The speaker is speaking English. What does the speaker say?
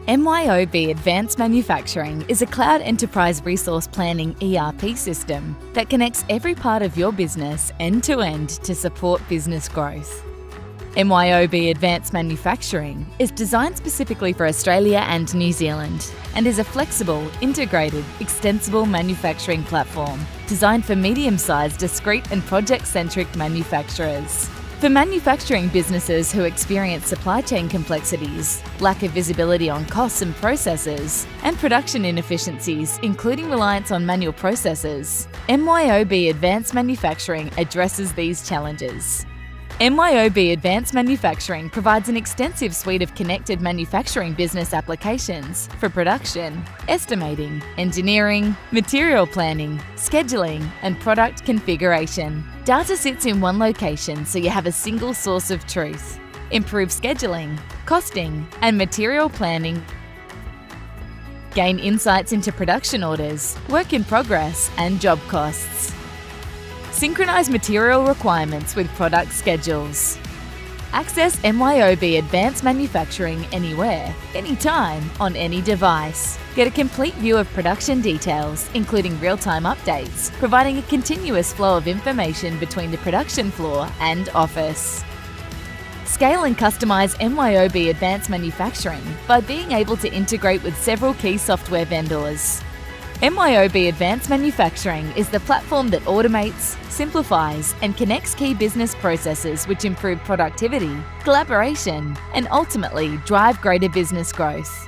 MYOB Advanced Manufacturing is a cloud enterprise resource planning ERP system that connects every part of your business end-to-end to support business growth. MYOB Advanced Manufacturing is designed specifically for Australia and New Zealand and is a flexible, integrated, extensible manufacturing platform designed for medium-sized, discrete and project-centric manufacturers. For manufacturing businesses who experience supply chain complexities, lack of visibility on costs and processes, and production inefficiencies, including reliance on manual processes, MYOB Advanced Manufacturing addresses these challenges. MYOB Advanced Manufacturing provides an extensive suite of connected manufacturing business applications for production, estimating, engineering, material planning, scheduling, and product configuration. Data sits in one location so you have a single source of truth. Improve scheduling, costing, and material planning. Gain insights into production orders, work in progress, and job costs. Synchronize material requirements with product schedules. Access MYOB Advanced Manufacturing anywhere, anytime, on any device. Get a complete view of production details, including real-time updates, providing a continuous flow of information between the production floor and office. Scale and customize MYOB Advanced Manufacturing by being able to integrate with several key software vendors. MYOB Advanced Manufacturing is the platform that automates, simplifies, and connects key business processes which improve productivity, collaboration, and ultimately drive greater business growth.